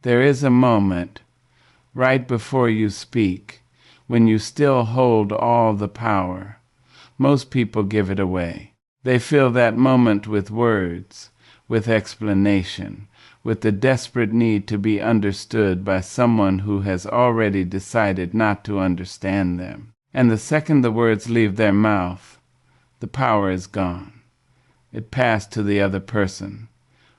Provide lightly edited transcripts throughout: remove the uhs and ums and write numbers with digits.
There is a moment, right before you speak, when you still hold all the power. Most people give it away. They fill that moment with words, with explanation, with the desperate need to be understood by someone who has already decided not to understand them. And the second the words leave their mouth, the power is gone. It passed to the other person,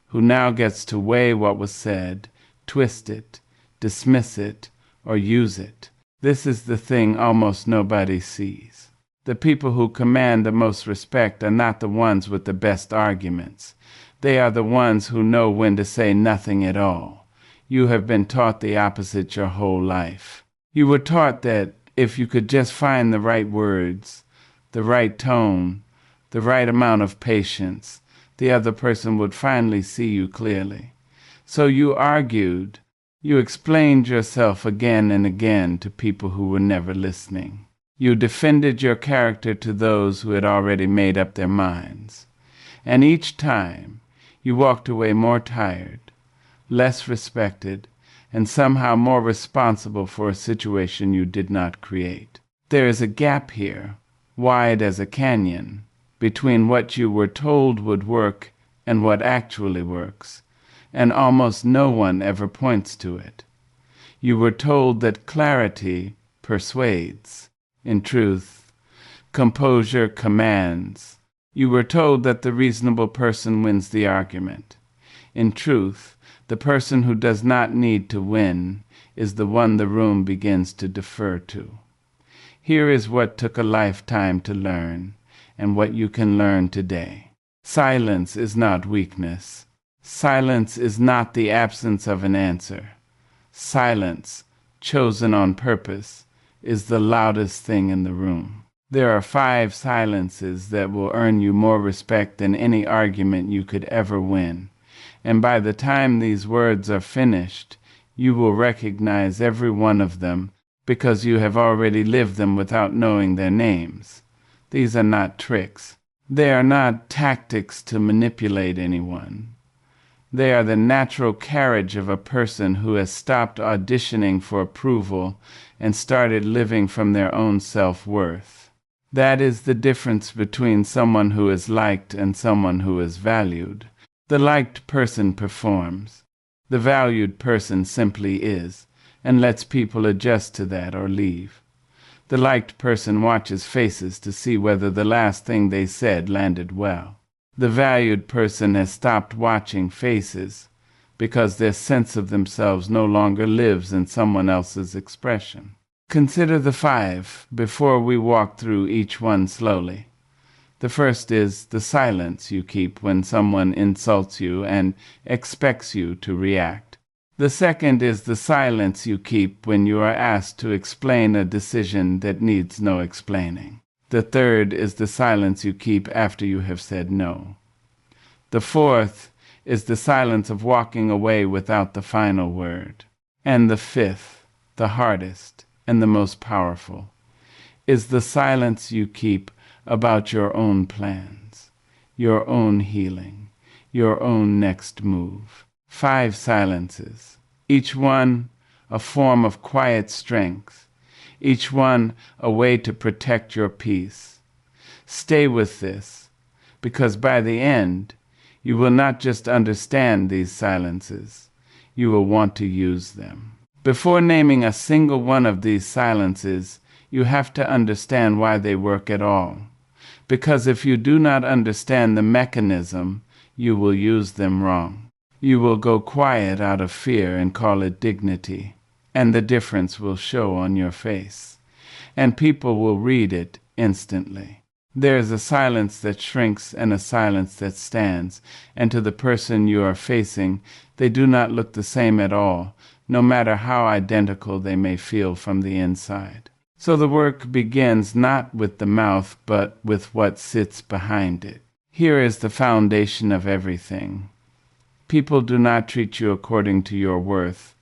who now gets to weigh what was said, twist it, dismiss it, or use it. This is the thing almost nobody sees. The people who command the most respect are not the ones with the best arguments. They are the ones who know when to say nothing at all. You have been taught the opposite your whole life. You were taught that if you could just find the right words, the right tone, the right amount of patience, the other person would finally see you clearly. So you argued, you explained yourself again and again to people who were never listening. You defended your character to those who had already made up their minds. And each time, you walked away more tired, less respected, and somehow more responsible for a situation you did not create. There is a gap here, wide as a canyon, between what you were told would work and what actually works, and almost no one ever points to it. You were told that clarity persuades. In truth, composure commands. You were told that the reasonable person wins the argument. In truth, the person who does not need to win is the one the room begins to defer to. Here is what took a lifetime to learn, and what you can learn today. Silence is not weakness. Silence is not the absence of an answer. Silence, chosen on purpose, is the loudest thing in the room. There are 5 silences that will earn you more respect than any argument you could ever win. And by the time these words are finished, you will recognize every one of them because you have already lived them without knowing their names. These are not tricks. They are not tactics to manipulate anyone. They are the natural carriage of a person who has stopped auditioning for approval and started living from their own self-worth. That is the difference between someone who is liked and someone who is valued. The liked person performs. The valued person simply is, and lets people adjust to that or leave. The liked person watches faces to see whether the last thing they said landed well. The valued person has stopped watching faces because their sense of themselves no longer lives in someone else's expression. Consider the 5 before we walk through each one slowly. The first is the silence you keep when someone insults you and expects you to react. The second is the silence you keep when you are asked to explain a decision that needs no explaining. The third is the silence you keep after you have said no. The fourth is the silence of walking away without the final word. And the 5th, the hardest and the most powerful, is the silence you keep about your own plans, your own healing, your own next move. 5 silences, each one a form of quiet strength, each one a way to protect your peace. Stay with this, because by the end, you will not just understand these silences, you will want to use them. Before naming a single one of these silences, you have to understand why they work at all. Because if you do not understand the mechanism, you will use them wrong. You will go quiet out of fear and call it dignity, and the difference will show on your face, and people will read it instantly. There is a silence that shrinks and a silence that stands, and to the person you are facing, they do not look the same at all, no matter how identical they may feel from the inside. So the work begins not with the mouth, but with what sits behind it. Here is the foundation of everything. People do not treat you according to your worth.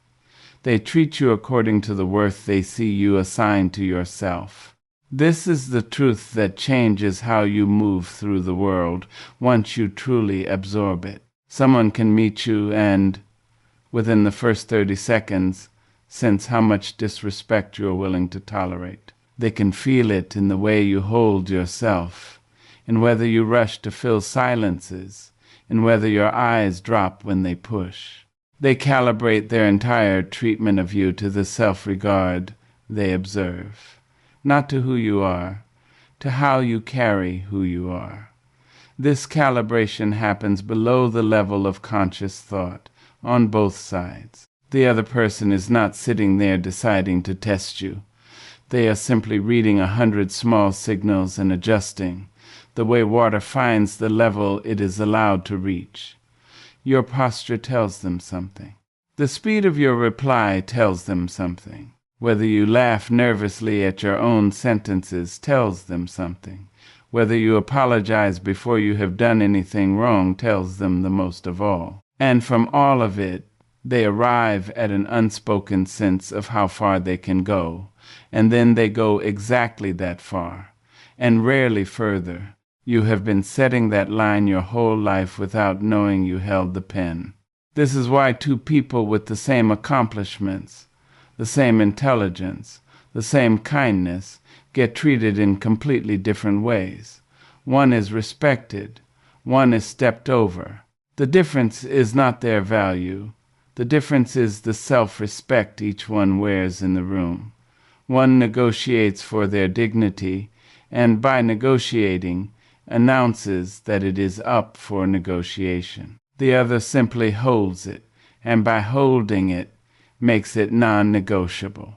They treat you according to the worth they see you assign to yourself. This is the truth that changes how you move through the world once you truly absorb it. Someone can meet you and within the first 30 seconds, sense how much disrespect you're willing to tolerate. They can feel it in the way you hold yourself, in whether you rush to fill silences, in whether your eyes drop when they push. They calibrate their entire treatment of you to the self-regard they observe, not to who you are, to how you carry who you are. This calibration happens below the level of conscious thought, on both sides. The other person is not sitting there deciding to test you. They are simply reading 100 small signals and adjusting, the way water finds the level it is allowed to reach. Your posture tells them something. The speed of your reply tells them something. Whether you laugh nervously at your own sentences tells them something. Whether you apologize before you have done anything wrong tells them the most of all. And from all of it, they arrive at an unspoken sense of how far they can go, and then they go exactly that far, and rarely further. You have been setting that line your whole life without knowing you held the pen. This is why two people with the same accomplishments, the same intelligence, the same kindness, get treated in completely different ways. One is respected, one is stepped over. The difference is not their value. The difference is the self-respect each one wears in the room. One negotiates for their dignity, and by negotiating, announces that it is up for negotiation. The other simply holds it, and by holding it, makes it non-negotiable.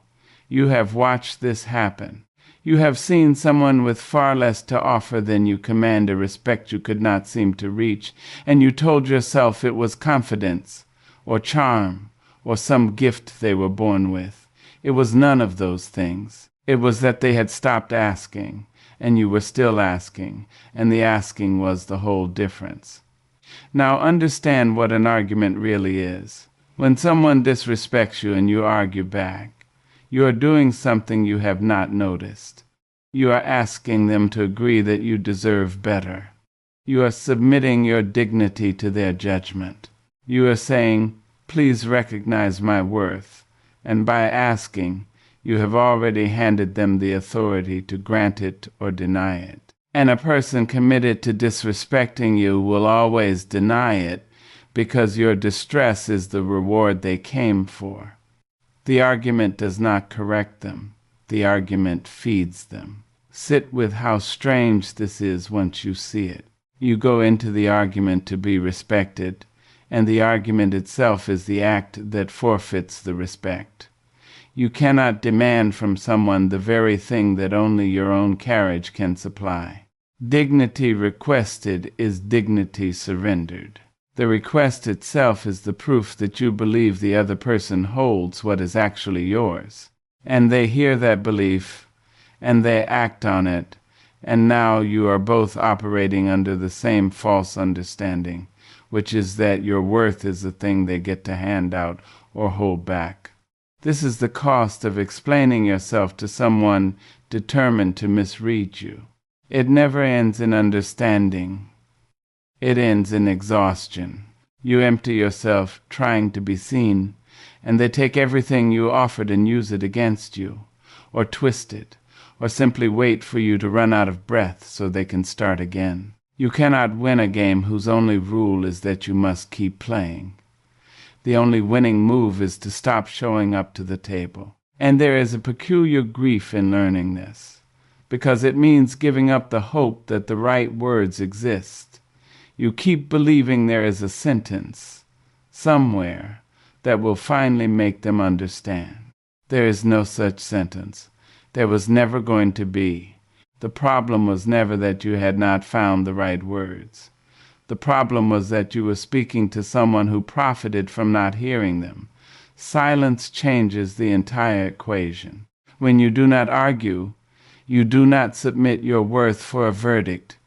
You have watched this happen. You have seen someone with far less to offer than you command a respect you could not seem to reach, and you told yourself it was confidence, or charm, or some gift they were born with. It was none of those things. It was that they had stopped asking, and you were still asking, and the asking was the whole difference. Now understand what an argument really is. When someone disrespects you and you argue back, you are doing something you have not noticed. You are asking them to agree that you deserve better. You are submitting your dignity to their judgment. You are saying, "Please recognize my worth," and by asking, you have already handed them the authority to grant it or deny it. And a person committed to disrespecting you will always deny it because your distress is the reward they came for. The argument does not correct them. The argument feeds them. Sit with how strange this is once you see it. You go into the argument to be respected, and the argument itself is the act that forfeits the respect. You cannot demand from someone the very thing that only your own carriage can supply. Dignity requested is dignity surrendered. The request itself is the proof that you believe the other person holds what is actually yours. And they hear that belief, and they act on it, and now you are both operating under the same false understanding, which is that your worth is the thing they get to hand out or hold back. This is the cost of explaining yourself to someone determined to misread you. It never ends in understanding. It ends in exhaustion. You empty yourself trying to be seen, and they take everything you offered and use it against you, or twist it, or simply wait for you to run out of breath so they can start again. You cannot win a game whose only rule is that you must keep playing. The only winning move is to stop showing up to the table. And there is a peculiar grief in learning this, because it means giving up the hope that the right words exist. You keep believing there is a sentence, somewhere, that will finally make them understand. There is no such sentence. There was never going to be. The problem was never that you had not found the right words. The problem was that you were speaking to someone who profited from not hearing them. Silence changes the entire equation. When you do not argue, you do not submit your worth for a verdict.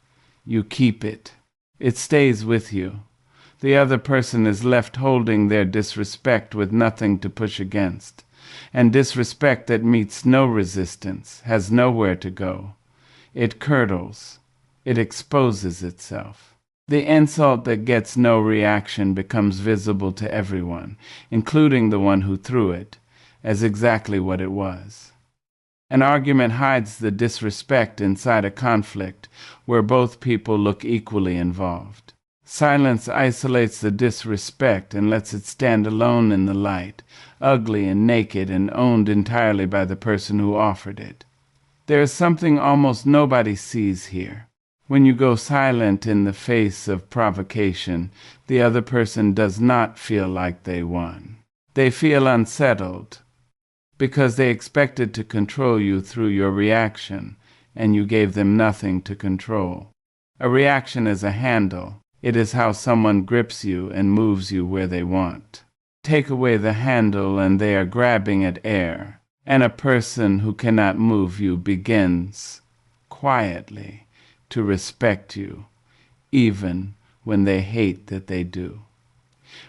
You keep it. It stays with you. The other person is left holding their disrespect with nothing to push against. And disrespect that meets no resistance has nowhere to go. It curdles. It exposes itself. The insult that gets no reaction becomes visible to everyone, including the one who threw it, as exactly what it was. An argument hides the disrespect inside a conflict where both people look equally involved. Silence isolates the disrespect and lets it stand alone in the light, ugly and naked and owned entirely by the person who offered it. There is something almost nobody sees here. When you go silent in the face of provocation, the other person does not feel like they won. They feel unsettled because they expected to control you through your reaction, and you gave them nothing to control. A reaction is a handle. It is how someone grips you and moves you where they want. Take away the handle and they are grabbing at air, and a person who cannot move you begins, quietly, to respect you, even when they hate that they do.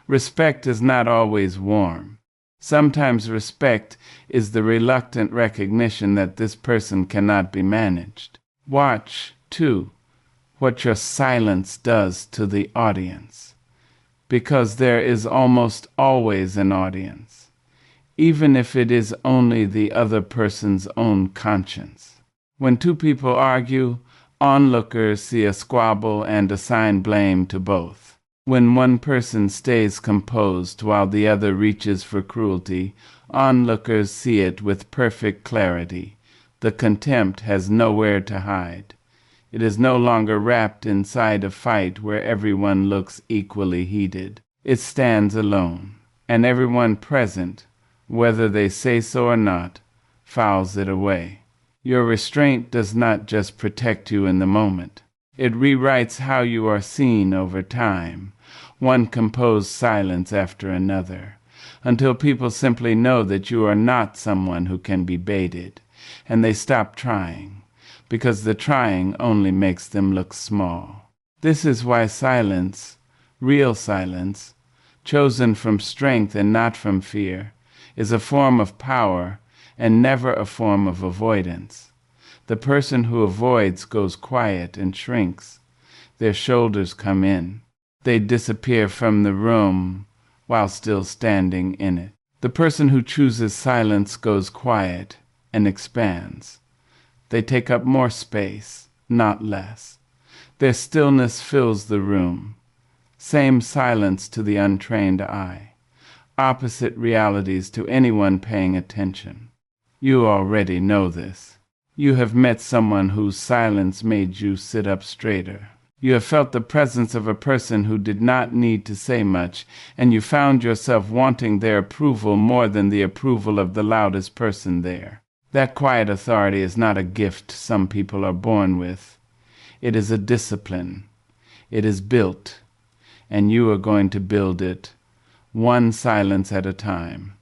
Respect is not always warm. Sometimes respect is the reluctant recognition that this person cannot be managed. Watch, too, what your silence does to the audience, because there is almost always an audience, even if it is only the other person's own conscience. When two people argue, onlookers see a squabble and assign blame to both. When one person stays composed while the other reaches for cruelty, onlookers see it with perfect clarity. The contempt has nowhere to hide. It is no longer wrapped inside a fight where everyone looks equally heated. It stands alone, and everyone present, whether they say so or not, fouls it away. Your restraint does not just protect you in the moment. It rewrites how you are seen over time, one composed silence after another, until people simply know that you are not someone who can be baited, and they stop trying, because the trying only makes them look small. This is why silence, real silence, chosen from strength and not from fear, is a form of power and never a form of avoidance. The person who avoids goes quiet and shrinks. Their shoulders come in. They disappear from the room while still standing in it. The person who chooses silence goes quiet and expands. They take up more space, not less. Their stillness fills the room. Same silence to the untrained eye. Opposite realities to anyone paying attention. You already know this. You have met someone whose silence made you sit up straighter. You have felt the presence of a person who did not need to say much, and you found yourself wanting their approval more than the approval of the loudest person there. That quiet authority is not a gift some people are born with. It is a discipline. It is built, and you are going to build it, one silence at a time,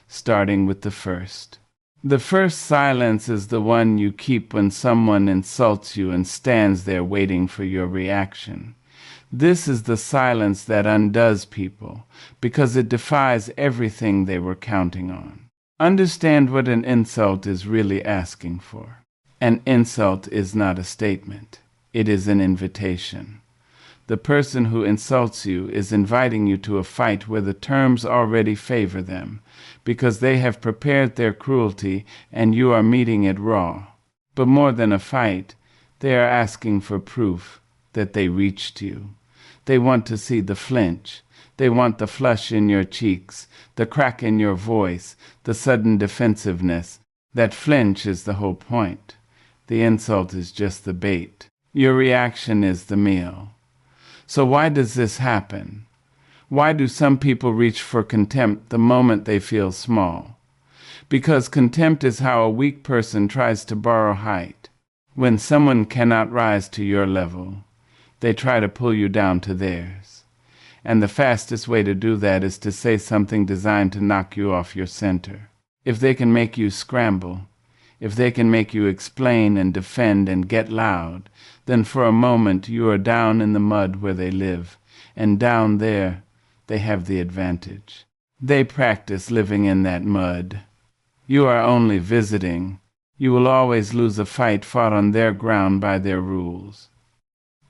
starting with the first. The first silence is the one you keep when someone insults you and stands there waiting for your reaction. This is the silence that undoes people, because it defies everything they were counting on. Understand what an insult is really asking for. An insult is not a statement. It is an invitation. The person who insults you is inviting you to a fight where the terms already favor them, because they have prepared their cruelty and you are meeting it raw. But more than a fight, they are asking for proof that they reached you. They want to see the flinch. They want the flush in your cheeks, the crack in your voice, the sudden defensiveness. That flinch is the whole point. The insult is just the bait. Your reaction is the meal. So why does this happen? Why do some people reach for contempt the moment they feel small? Because contempt is how a weak person tries to borrow height. When someone cannot rise to your level, they try to pull you down to theirs. And the fastest way to do that is to say something designed to knock you off your center. If they can make you scramble, if they can make you explain and defend and get loud, then for a moment you are down in the mud where they live, and down there they have the advantage. They practice living in that mud. You are only visiting. You will always lose a fight fought on their ground by their rules.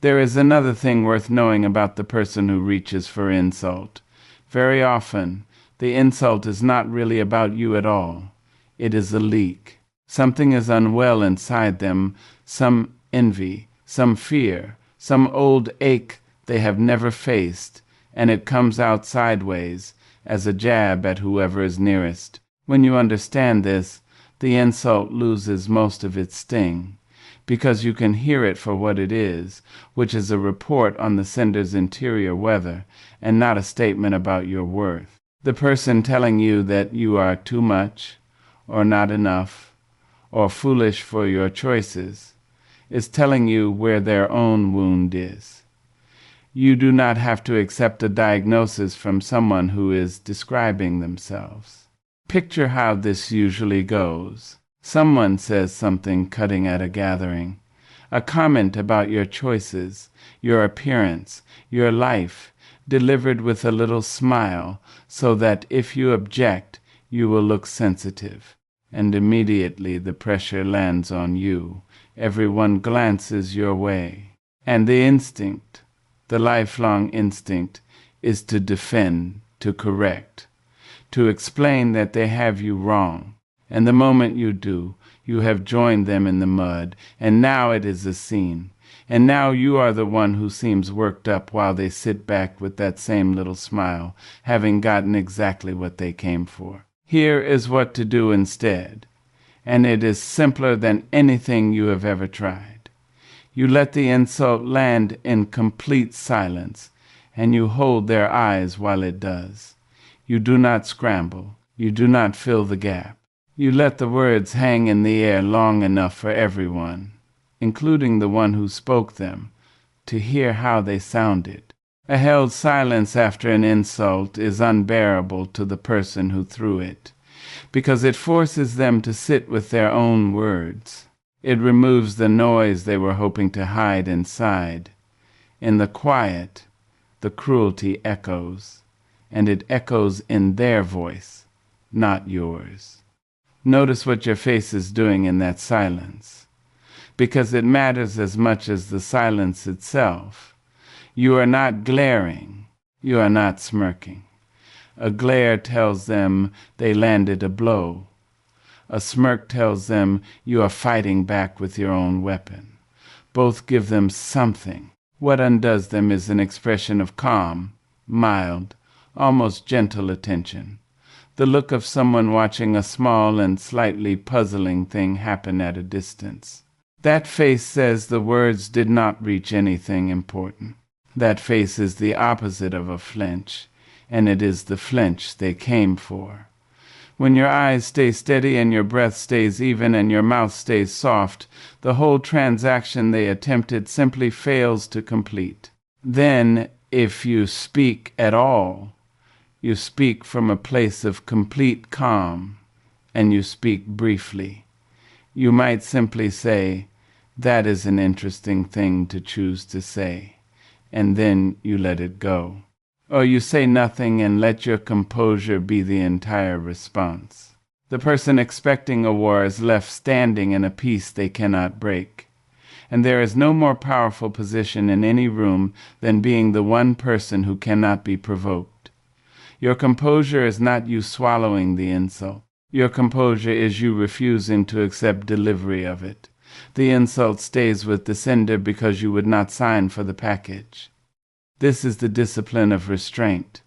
There is another thing worth knowing about the person who reaches for insult. Very often, the insult is not really about you at all. It is a leak. Something is unwell inside them, some envy, some fear, some old ache they have never faced, and it comes out sideways as a jab at whoever is nearest. When you understand this, the insult loses most of its sting, because you can hear it for what it is, which is a report on the sender's interior weather, and not a statement about your worth. The person telling you that you are too much, or not enough, or foolish for your choices, is telling you where their own wound is. You do not have to accept a diagnosis from someone who is describing themselves. Picture how this usually goes. Someone says something cutting at a gathering, a comment about your choices, your appearance, your life, delivered with a little smile, so that if you object, you will look sensitive. And immediately the pressure lands on you. Everyone glances your way. And the instinct, the lifelong instinct, is to defend, to correct, to explain that they have you wrong. And the moment you do, you have joined them in the mud, and now it is a scene. And now you are the one who seems worked up while they sit back with that same little smile, having gotten exactly what they came for. Here is what to do instead, and it is simpler than anything you have ever tried. You let the insult land in complete silence, and you hold their eyes while it does. You do not scramble. You do not fill the gap. You let the words hang in the air long enough for everyone, including the one who spoke them, to hear how they sounded. A held silence after an insult is unbearable to the person who threw it, because it forces them to sit with their own words. It removes the noise they were hoping to hide inside. In the quiet, the cruelty echoes, and it echoes in their voice, not yours. Notice what your face is doing in that silence, because it matters as much as the silence itself. You are not glaring. You are not smirking. A glare tells them they landed a blow. A smirk tells them you are fighting back with your own weapon. Both give them something. What undoes them is an expression of calm, mild, almost gentle attention. The look of someone watching a small and slightly puzzling thing happen at a distance. That face says the words did not reach anything important. That face is the opposite of a flinch, and it is the flinch they came for. When your eyes stay steady and your breath stays even and your mouth stays soft, the whole transaction they attempted simply fails to complete. Then, if you speak at all, you speak from a place of complete calm, and you speak briefly. You might simply say, "That is an interesting thing to choose to say," and then you let it go. Or you say nothing and let your composure be the entire response. The person expecting a war is left standing in a peace they cannot break. And there is no more powerful position in any room than being the one person who cannot be provoked. Your composure is not you swallowing the insult. Your composure is you refusing to accept delivery of it. The insult stays with the sender because you would not sign for the package. This is the discipline of restraint.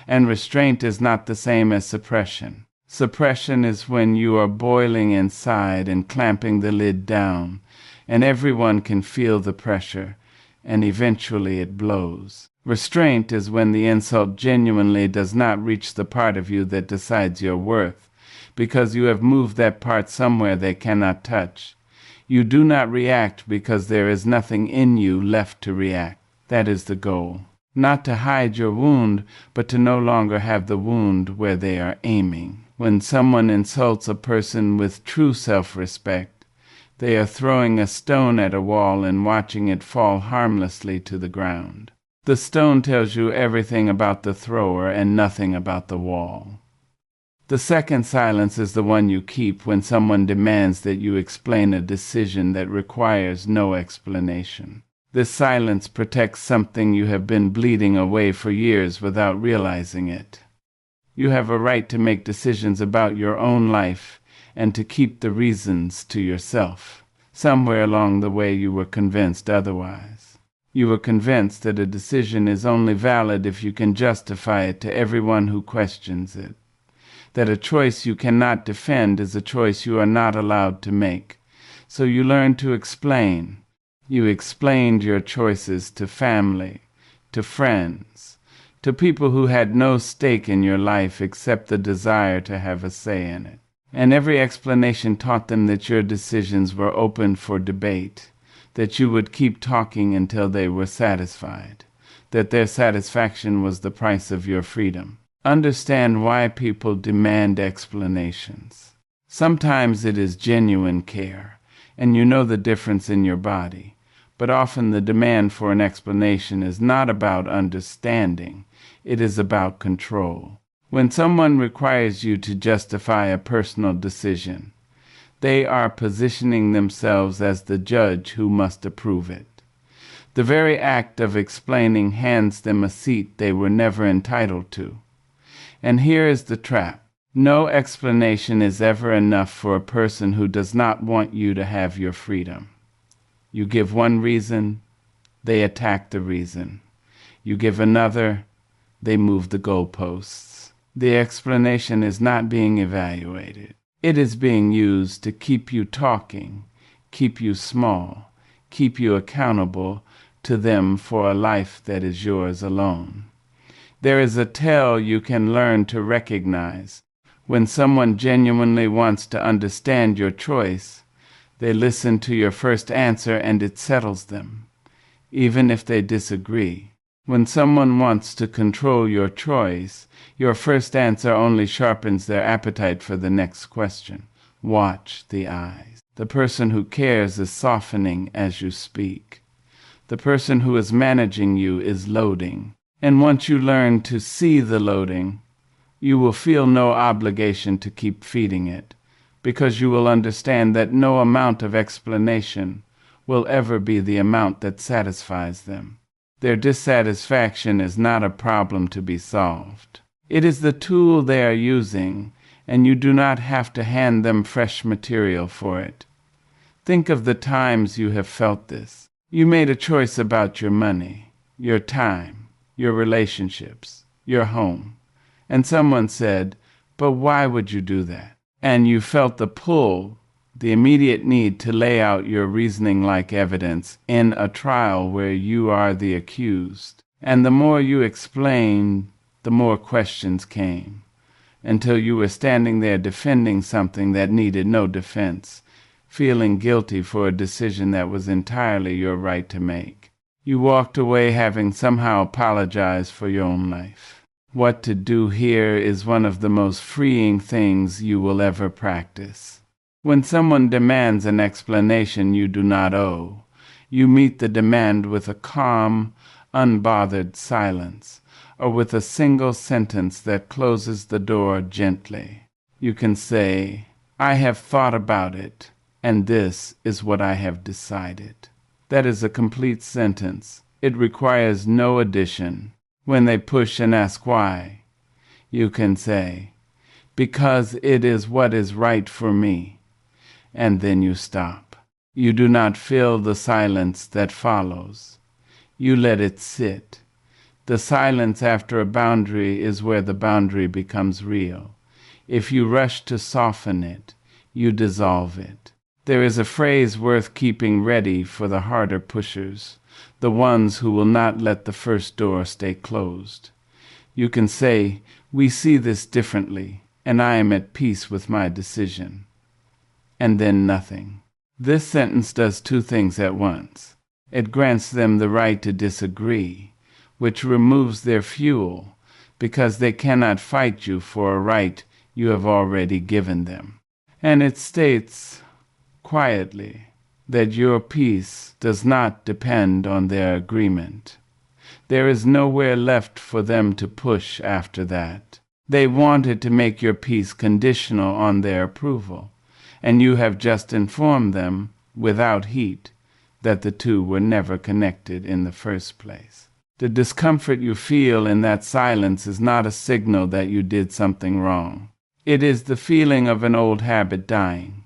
And restraint is not the same as suppression. Suppression is when you are boiling inside and clamping the lid down, and everyone can feel the pressure, and eventually it blows. Restraint is when the insult genuinely does not reach the part of you that decides your worth, because you have moved that part somewhere they cannot touch. You do not react because there is nothing in you left to react. That is the goal. Not to hide your wound, but to no longer have the wound where they are aiming. When someone insults a person with true self-respect, they are throwing a stone at a wall and watching it fall harmlessly to the ground. The stone tells you everything about the thrower and nothing about the wall. The second silence is the one you keep when someone demands that you explain a decision that requires no explanation. This silence protects something you have been bleeding away for years without realizing it. You have a right to make decisions about your own life and to keep the reasons to yourself. Somewhere along the way you were convinced otherwise. You were convinced that a decision is only valid if you can justify it to everyone who questions it. That a choice you cannot defend is a choice you are not allowed to make. So you learned to explain. You explained your choices to family, to friends, to people who had no stake in your life except the desire to have a say in it. And every explanation taught them that your decisions were open for debate, that you would keep talking until they were satisfied, that their satisfaction was the price of your freedom. Understand why people demand explanations. Sometimes it is genuine care, and you know the difference in your body, but often the demand for an explanation is not about understanding, it is about control. When someone requires you to justify a personal decision, they are positioning themselves as the judge who must approve it. The very act of explaining hands them a seat they were never entitled to. And here is the trap. No explanation is ever enough for a person who does not want you to have your freedom. You give one reason, they attack the reason. You give another, they move the goalposts. The explanation is not being evaluated. It is being used to keep you talking, keep you small, keep you accountable to them for a life that is yours alone. There is a tell you can learn to recognize. When someone genuinely wants to understand your choice, they listen to your first answer and it settles them, even if they disagree. When someone wants to control your choice, your first answer only sharpens their appetite for the next question. Watch the eyes. The person who cares is softening as you speak. The person who is managing you is loading. And once you learn to see the loading, you will feel no obligation to keep feeding it, because you will understand that no amount of explanation will ever be the amount that satisfies them. Their dissatisfaction is not a problem to be solved. It is the tool they are using, and you do not have to hand them fresh material for it. Think of the times you have felt this. You made a choice about your money, your time, your relationships, your home, and someone said, "But why would you do that?" And you felt the pull, the immediate need to lay out your reasoning like evidence in a trial where you are the accused. And the more you explained, the more questions came, until you were standing there defending something that needed no defense, feeling guilty for a decision that was entirely your right to make. You walked away having somehow apologized for your own life. What to do here is one of the most freeing things you will ever practice. When someone demands an explanation you do not owe, you meet the demand with a calm, unbothered silence, or with a single sentence that closes the door gently. You can say, "I have thought about it, and this is what I have decided." That is a complete sentence. It requires no addition. When they push and ask why, you can say, "Because it is what is right for me." And then you stop. You do not fill the silence that follows. You let it sit. The silence after a boundary is where the boundary becomes real. If you rush to soften it, you dissolve it. There is a phrase worth keeping ready for the harder pushers, the ones who will not let the first door stay closed. You can say, "We see this differently, and I am at peace with my decision." And then nothing. This sentence does two things at once. It grants them the right to disagree, which removes their fuel, because they cannot fight you for a right you have already given them. And it states, quietly, that your peace does not depend on their agreement. There is nowhere left for them to push after that. They wanted to make your peace conditional on their approval, and you have just informed them, without heat, that the two were never connected in the first place. The discomfort you feel in that silence is not a signal that you did something wrong. It is the feeling of an old habit dying.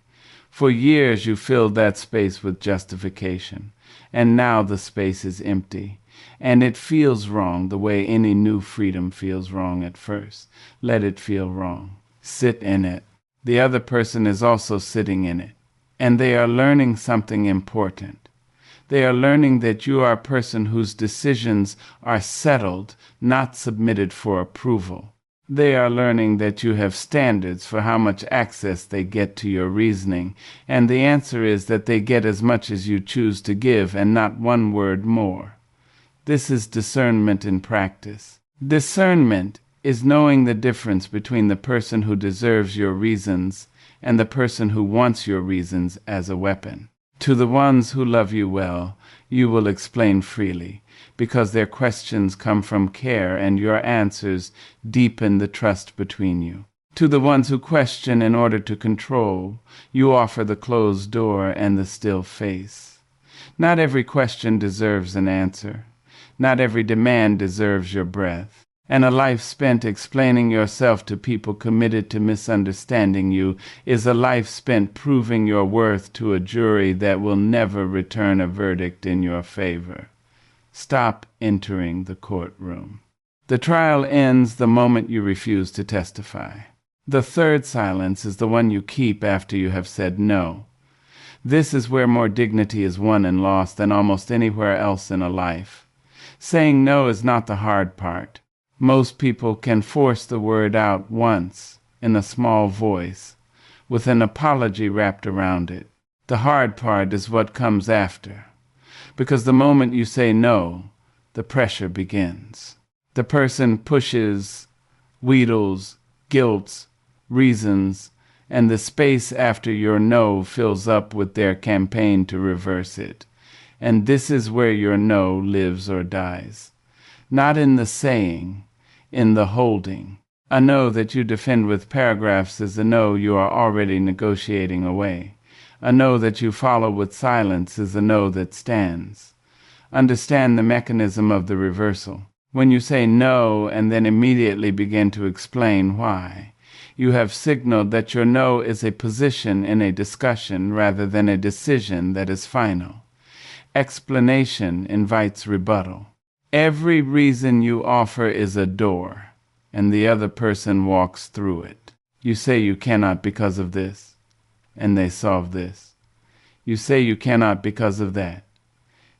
For years you filled that space with justification, and now the space is empty, and it feels wrong the way any new freedom feels wrong at first. Let it feel wrong. Sit in it. The other person is also sitting in it, and they are learning something important. They are learning that you are a person whose decisions are settled, not submitted for approval. They are learning that you have standards for how much access they get to your reasoning, and the answer is that they get as much as you choose to give and not one word more. This is discernment in practice. Discernment is knowing the difference between the person who deserves your reasons and the person who wants your reasons as a weapon. To the ones who love you well, you will explain freely, because their questions come from care and your answers deepen the trust between you. To the ones who question in order to control, you offer the closed door and the still face. Not every question deserves an answer. Not every demand deserves your breath. And a life spent explaining yourself to people committed to misunderstanding you is a life spent proving your worth to a jury that will never return a verdict in your favor. Stop entering the courtroom. The trial ends the moment you refuse to testify. The third silence is the one you keep after you have said no. This is where more dignity is won and lost than almost anywhere else in a life. Saying no is not the hard part. Most people can force the word out once, in a small voice, with an apology wrapped around it. The hard part is what comes after, because the moment you say no, the pressure begins. The person pushes, wheedles, guilts, reasons, and the space after your no fills up with their campaign to reverse it. And this is where your no lives or dies. Not in the saying, in the holding. A no that you defend with paragraphs is a no you are already negotiating away. A no that you follow with silence is a no that stands. Understand the mechanism of the reversal. When you say no and then immediately begin to explain why, you have signaled that your no is a position in a discussion rather than a decision that is final. Explanation invites rebuttal. Every reason you offer is a door, and the other person walks through it. You say you cannot because of this, and they solve this. You say you cannot because of that,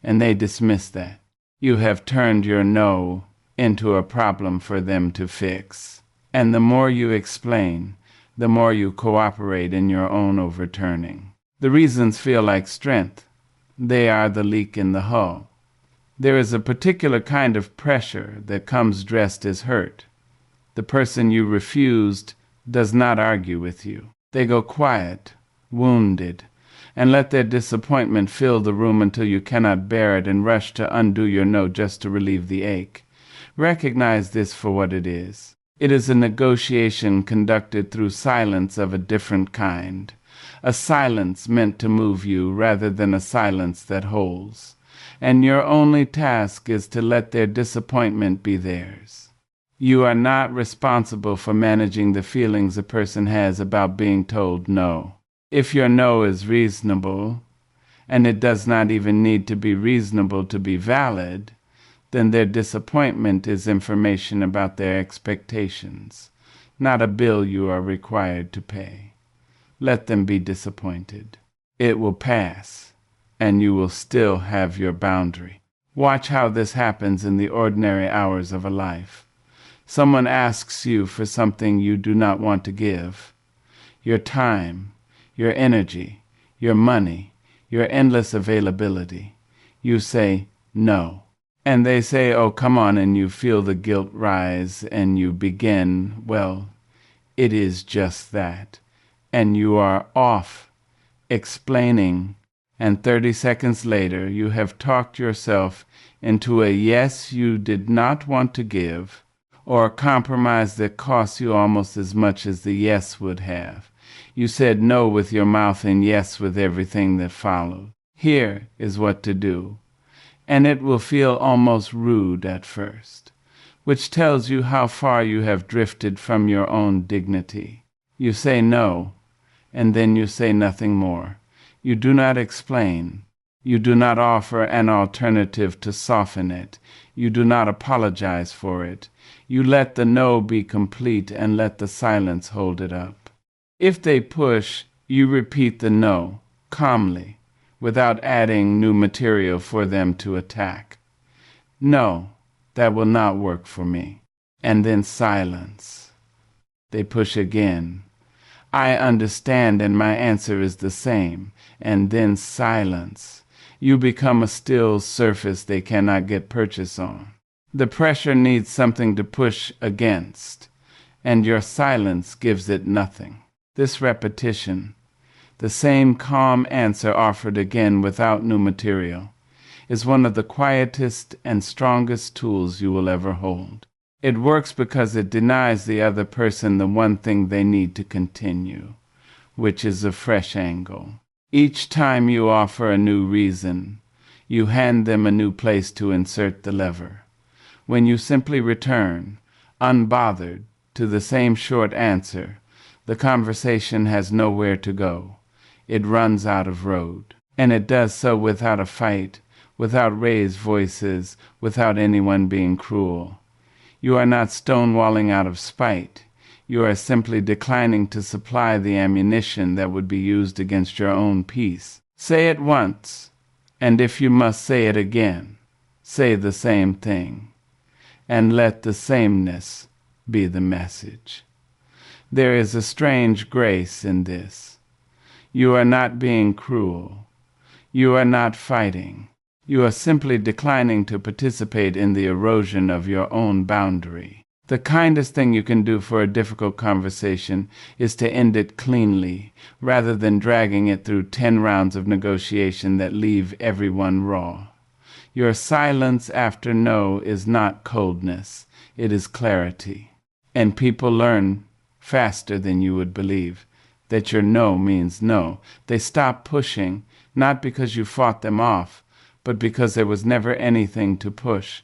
and they dismiss that. You have turned your no into a problem for them to fix. And the more you explain, the more you cooperate in your own overturning. The reasons feel like strength. They are the leak in the hull. There is a particular kind of pressure that comes dressed as hurt. The person you refused does not argue with you. They go quiet, wounded, and let their disappointment fill the room until you cannot bear it and rush to undo your no just to relieve the ache. Recognize this for what it is. It is a negotiation conducted through silence of a different kind. A silence meant to move you rather than a silence that holds. And your only task is to let their disappointment be theirs. You are not responsible for managing the feelings a person has about being told no. If your no is reasonable, and it does not even need to be reasonable to be valid, then their disappointment is information about their expectations, not a bill you are required to pay. Let them be disappointed. It will pass, and you will still have your boundary. Watch how this happens in the ordinary hours of a life. Someone asks you for something you do not want to give. Your time, your energy, your money, your endless availability. You say no. And they say, oh, come on, and you feel the guilt rise, and you begin, well, it is just that. And you are off, explaining, and 30 seconds later you have talked yourself into a yes you did not want to give, or a compromise that costs you almost as much as the yes would have. You said no with your mouth and yes with everything that followed. Here is what to do. And it will feel almost rude at first, which tells you how far you have drifted from your own dignity. You say no, and then you say nothing more. You do not explain. You do not offer an alternative to soften it. You do not apologize for it. You let the no be complete and let the silence hold it up. If they push, you repeat the no, calmly, without adding new material for them to attack. No, that will not work for me. And then silence. They push again. I understand, and my answer is the same. And then silence. You become a still surface they cannot get purchase on. The pressure needs something to push against, and your silence gives it nothing. This repetition, the same calm answer offered again without new material, is one of the quietest and strongest tools you will ever hold. It works because it denies the other person the one thing they need to continue, which is a fresh angle. Each time you offer a new reason, you hand them a new place to insert the lever. When you simply return, unbothered, to the same short answer, the conversation has nowhere to go. It runs out of road. And it does so without a fight, without raised voices, without anyone being cruel. You are not stonewalling out of spite. You are simply declining to supply the ammunition that would be used against your own peace. Say it once, and if you must say it again, say the same thing, and let the sameness be the message. There is a strange grace in this. You are not being cruel. You are not fighting. You are simply declining to participate in the erosion of your own boundary. The kindest thing you can do for a difficult conversation is to end it cleanly, rather than dragging it through 10 rounds of negotiation that leave everyone raw. Your silence after no is not coldness, it is clarity. And people learn faster than you would believe that your no means no. They stop pushing, not because you fought them off, but because there was never anything to push.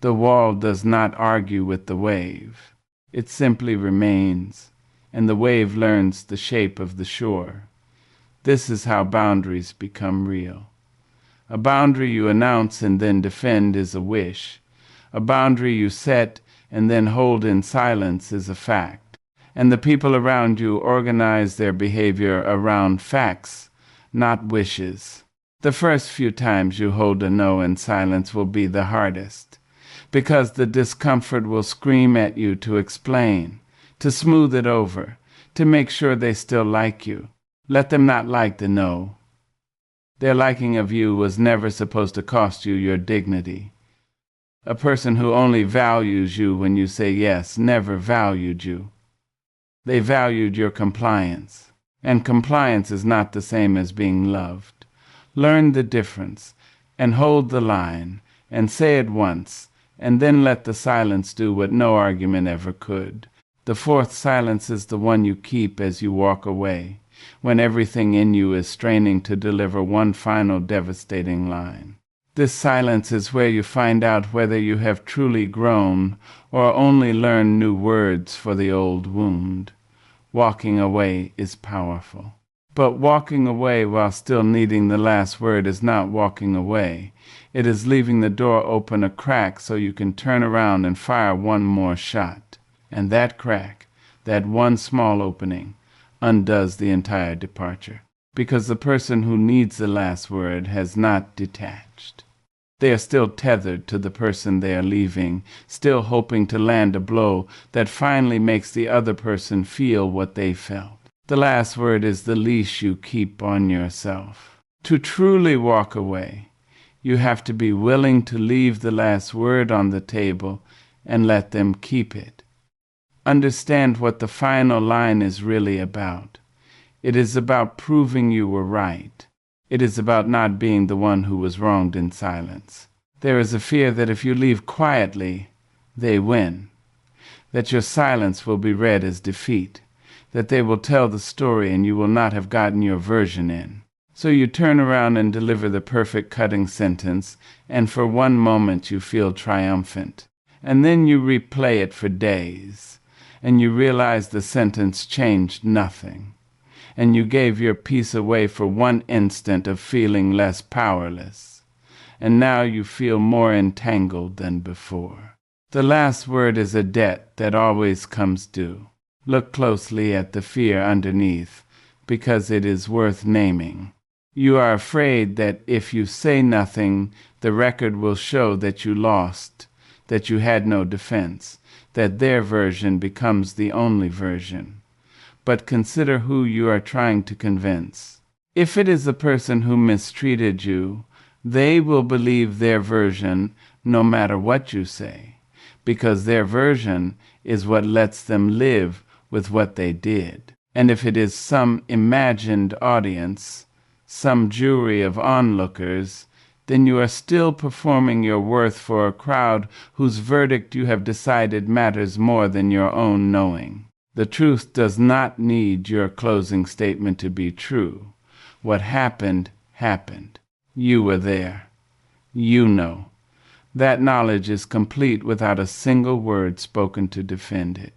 The wall does not argue with the wave. It simply remains, and the wave learns the shape of the shore. This is how boundaries become real. A boundary you announce and then defend is a wish. A boundary you set and then hold in silence is a fact. And the people around you organize their behavior around facts, not wishes. The first few times you hold a no in silence will be the hardest, because the discomfort will scream at you to explain, to smooth it over, to make sure they still like you. Let them not like the no. Their liking of you was never supposed to cost you your dignity. A person who only values you when you say yes never valued you. They valued your compliance, and compliance is not the same as being loved. Learn the difference, and hold the line, and say it once, and then let the silence do what no argument ever could. The fourth silence is the one you keep as you walk away, when everything in you is straining to deliver one final devastating line. This silence is where you find out whether you have truly grown or only learned new words for the old wound. Walking away is powerful. But walking away while still needing the last word is not walking away. It is leaving the door open a crack so you can turn around and fire one more shot. And that crack, that one small opening, undoes the entire departure. Because the person who needs the last word has not detached. They are still tethered to the person they are leaving, still hoping to land a blow that finally makes the other person feel what they felt. The last word is the leash you keep on yourself. To truly walk away, you have to be willing to leave the last word on the table and let them keep it. Understand what the final line is really about. It is about proving you were right. It is about not being the one who was wronged in silence. There is a fear that if you leave quietly, they win. That your silence will be read as defeat. That they will tell the story and you will not have gotten your version in. So you turn around and deliver the perfect cutting sentence, and for one moment you feel triumphant. And then you replay it for days, and you realize the sentence changed nothing. And you gave your piece away for one instant of feeling less powerless. And now you feel more entangled than before. The last word is a debt that always comes due. Look closely at the fear underneath, because it is worth naming. You are afraid that if you say nothing, the record will show that you lost, that you had no defense, that their version becomes the only version. But consider who you are trying to convince. If it is the person who mistreated you, they will believe their version no matter what you say, because their version is what lets them live with what they did. And if it is some imagined audience, some jury of onlookers, then you are still performing your worth for a crowd whose verdict you have decided matters more than your own knowing. The truth does not need your closing statement to be true. What happened, happened. You were there. You know. That knowledge is complete without a single word spoken to defend it.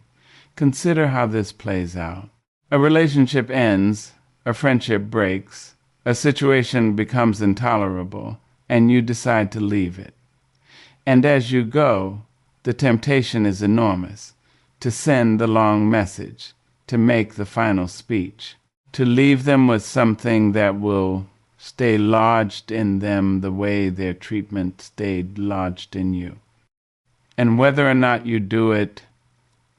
Consider how this plays out. A relationship ends, a friendship breaks, a situation becomes intolerable, and you decide to leave it. And as you go, the temptation is enormous to send the long message, to make the final speech, to leave them with something that will stay lodged in them the way their treatment stayed lodged in you. And whether or not you do it,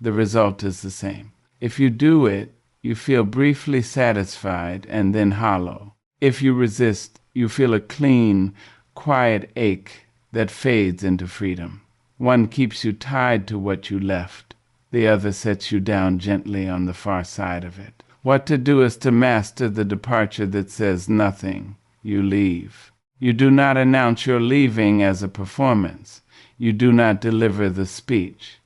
the result is the same. If you do it, you feel briefly satisfied and then hollow. If you resist, you feel a clean, quiet ache that fades into freedom. One keeps you tied to what you left. The other sets you down gently on the far side of it. What to do is to master the departure that says nothing. You leave. You do not announce your leaving as a performance. You do not deliver the speech.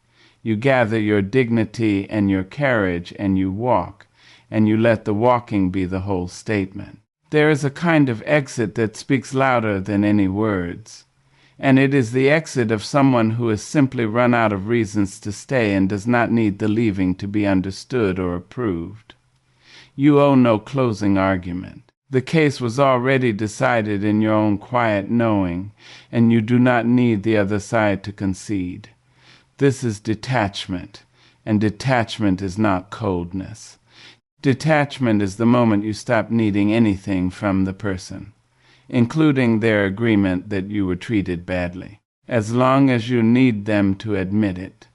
You gather your dignity and your carriage and you walk, and you let the walking be the whole statement. There is a kind of exit that speaks louder than any words, and it is the exit of someone who has simply run out of reasons to stay and does not need the leaving to be understood or approved. You owe no closing argument. The case was already decided in your own quiet knowing, and you do not need the other side to concede. This is detachment, and detachment is not coldness. Detachment is the moment you stop needing anything from the person, including their agreement that you were treated badly. As long as you need them to admit it,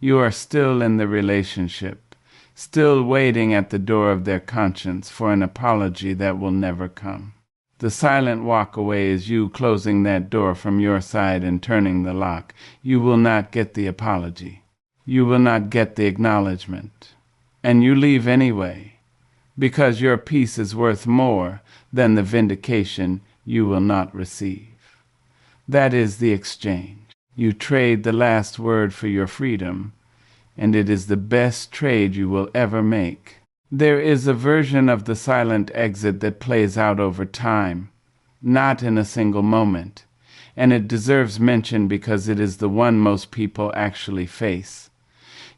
you are still in the relationship, still waiting at the door of their conscience for an apology that will never come. The silent walk away is you closing that door from your side and turning the lock. You will not get the apology. You will not get the acknowledgement. And you leave anyway, because your peace is worth more than the vindication you will not receive. That is the exchange. You trade the last word for your freedom, and it is the best trade you will ever make. There is a version of the silent exit that plays out over time, not in a single moment, and it deserves mention because it is the one most people actually face.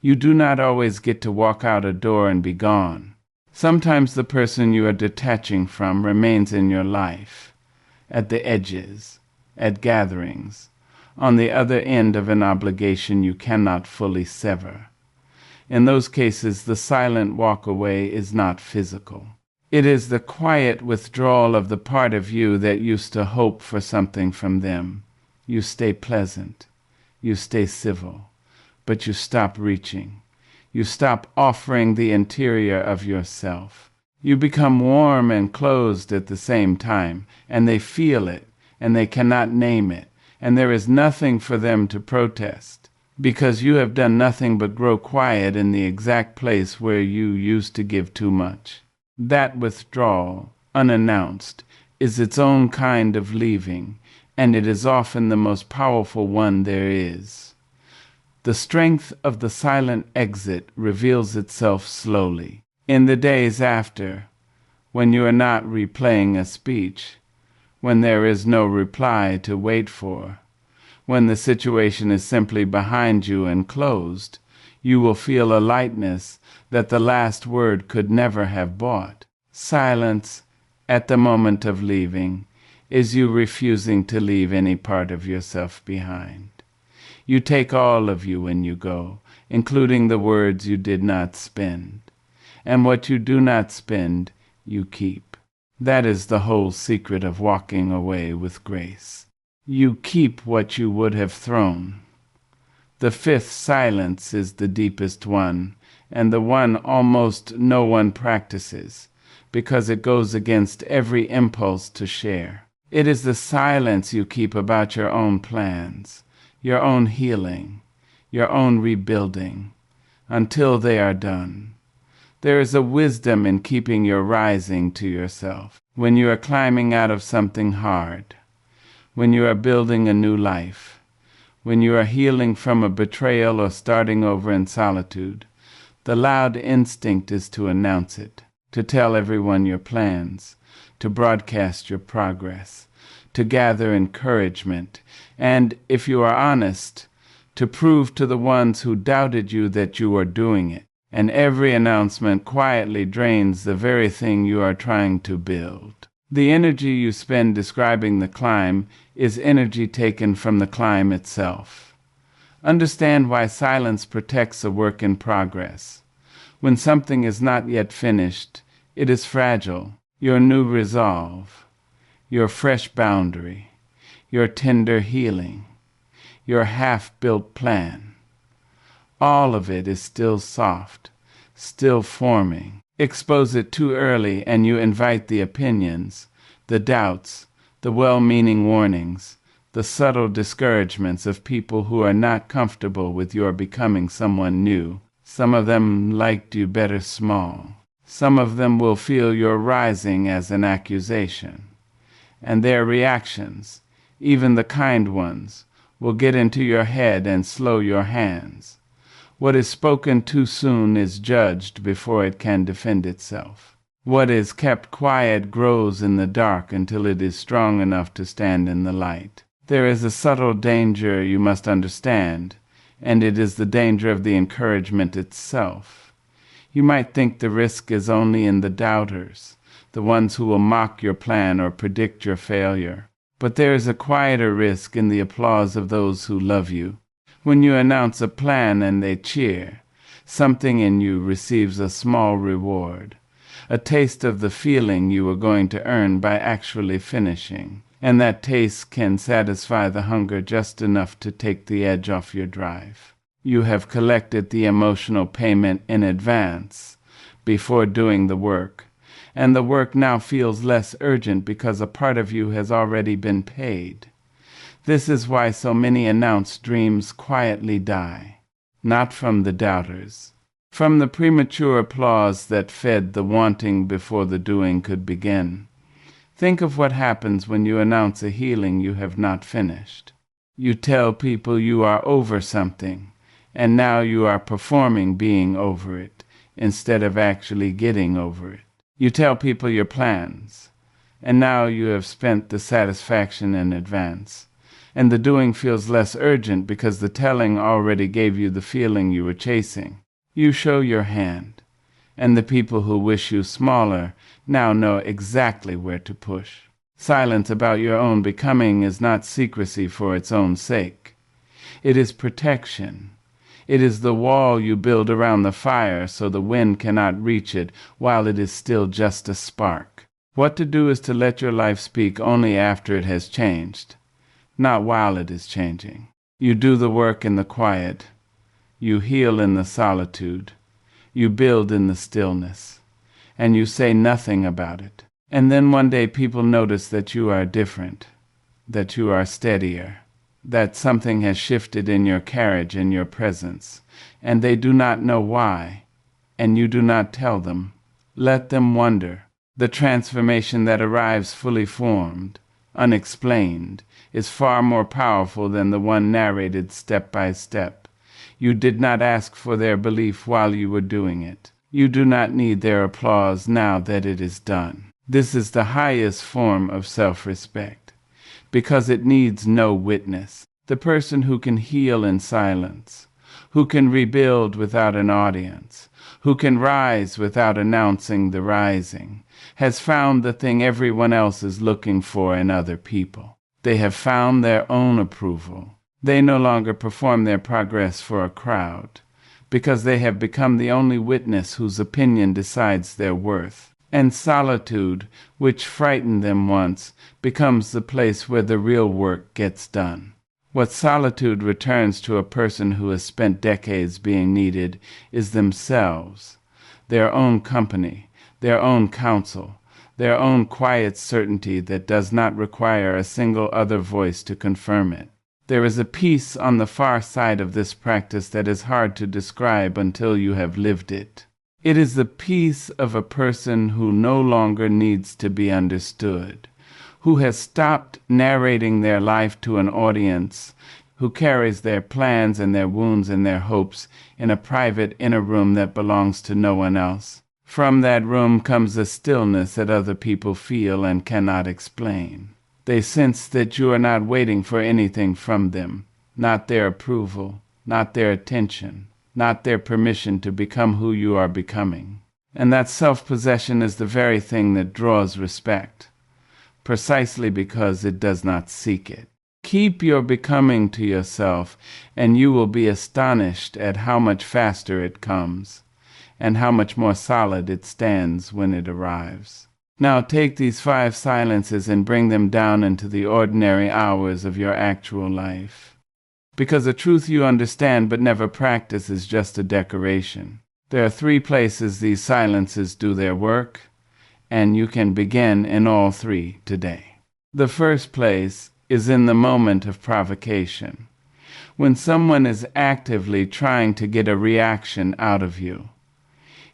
You do not always get to walk out a door and be gone. Sometimes the person you are detaching from remains in your life, at the edges, at gatherings, on the other end of an obligation you cannot fully sever. In those cases, the silent walk away is not physical. It is the quiet withdrawal of the part of you that used to hope for something from them. You stay pleasant. You stay civil. But you stop reaching. You stop offering the interior of yourself. You become warm and closed at the same time, and they feel it, and they cannot name it, and there is nothing for them to protest, because you have done nothing but grow quiet in the exact place where you used to give too much. That withdrawal, unannounced, is its own kind of leaving, and it is often the most powerful one there is. The strength of the silent exit reveals itself slowly. In the days after, when you are not replaying a speech, when there is no reply to wait for, when the situation is simply behind you and closed, you will feel a lightness that the last word could never have bought. Silence at the moment of leaving is you refusing to leave any part of yourself behind. You take all of you when you go, including the words you did not spend. And what you do not spend, you keep. That is the whole secret of walking away with grace. You keep what you would have thrown. The fifth silence is the deepest one, and the one almost no one practices, because it goes against every impulse to share. It is the silence you keep about your own plans, your own healing, your own rebuilding, until they are done. There is a wisdom in keeping your rising to yourself. When you are climbing out of something hard, when you are building a new life, when you are healing from a betrayal or starting over in solitude, the loud instinct is to announce it, to tell everyone your plans, to broadcast your progress, to gather encouragement, and, if you are honest, to prove to the ones who doubted you that you are doing it. And every announcement quietly drains the very thing you are trying to build. The energy you spend describing the climb is energy taken from the climb itself. Understand why silence protects a work in progress. When something is not yet finished, it is fragile. Your new resolve, your fresh boundary, your tender healing, your half-built plan. All of it is still soft, still forming. Expose it too early and you invite the opinions, the doubts, the well-meaning warnings, the subtle discouragements of people who are not comfortable with your becoming someone new. Some of them liked you better small. Some of them will feel your rising as an accusation. And their reactions, even the kind ones, will get into your head and slow your hands. What is spoken too soon is judged before it can defend itself. What is kept quiet grows in the dark until it is strong enough to stand in the light. There is a subtle danger you must understand, and it is the danger of the encouragement itself. You might think the risk is only in the doubters, the ones who will mock your plan or predict your failure. But there is a quieter risk in the applause of those who love you. When you announce a plan and they cheer, something in you receives a small reward, a taste of the feeling you were going to earn by actually finishing. And that taste can satisfy the hunger just enough to take the edge off your drive. You have collected the emotional payment in advance before doing the work, and the work now feels less urgent because a part of you has already been paid. This is why so many announced dreams quietly die, not from the doubters, from the premature applause that fed the wanting before the doing could begin. Think of what happens when you announce a healing you have not finished. You tell people you are over something, and now you are performing being over it, instead of actually getting over it. You tell people your plans, and now you have spent the satisfaction in advance. And the doing feels less urgent because the telling already gave you the feeling you were chasing. You show your hand, and the people who wish you smaller now know exactly where to push. Silence about your own becoming is not secrecy for its own sake. It is protection. It is the wall you build around the fire so the wind cannot reach it while it is still just a spark. What to do is to let your life speak only after it has changed, not while it is changing. You do the work in the quiet. You heal in the solitude. You build in the stillness. And you say nothing about it. And then one day people notice that you are different, that you are steadier, that something has shifted in your carriage and your presence, and they do not know why, and you do not tell them. Let them wonder. The transformation that arrives fully formed, unexplained, is far more powerful than the one narrated step by step. You did not ask for their belief while you were doing it. You do not need their applause now that it is done. This is the highest form of self-respect, because it needs no witness. The person who can heal in silence, who can rebuild without an audience, who can rise without announcing the rising, has found the thing everyone else is looking for in other people. They have found their own approval. They no longer perform their progress for a crowd, because they have become the only witness whose opinion decides their worth. And solitude, which frightened them once, becomes the place where the real work gets done. What solitude returns to a person who has spent decades being needed is themselves, their own company, their own counsel, their own quiet certainty that does not require a single other voice to confirm it. There is a peace on the far side of this practice that is hard to describe until you have lived it. It is the peace of a person who no longer needs to be understood, who has stopped narrating their life to an audience, who carries their plans and their wounds and their hopes in a private inner room that belongs to no one else. From that room comes a stillness that other people feel and cannot explain. They sense that you are not waiting for anything from them, not their approval, not their attention, not their permission to become who you are becoming. And that self-possession is the very thing that draws respect, precisely because it does not seek it. Keep your becoming to yourself, and you will be astonished at how much faster it comes, and how much more solid it stands when it arrives. Now take these 5 silences and bring them down into the ordinary hours of your actual life. Because the truth you understand but never practice is just a decoration. There are 3 places these silences do their work, and you can begin in all 3 today. The first place is in the moment of provocation, when someone is actively trying to get a reaction out of you.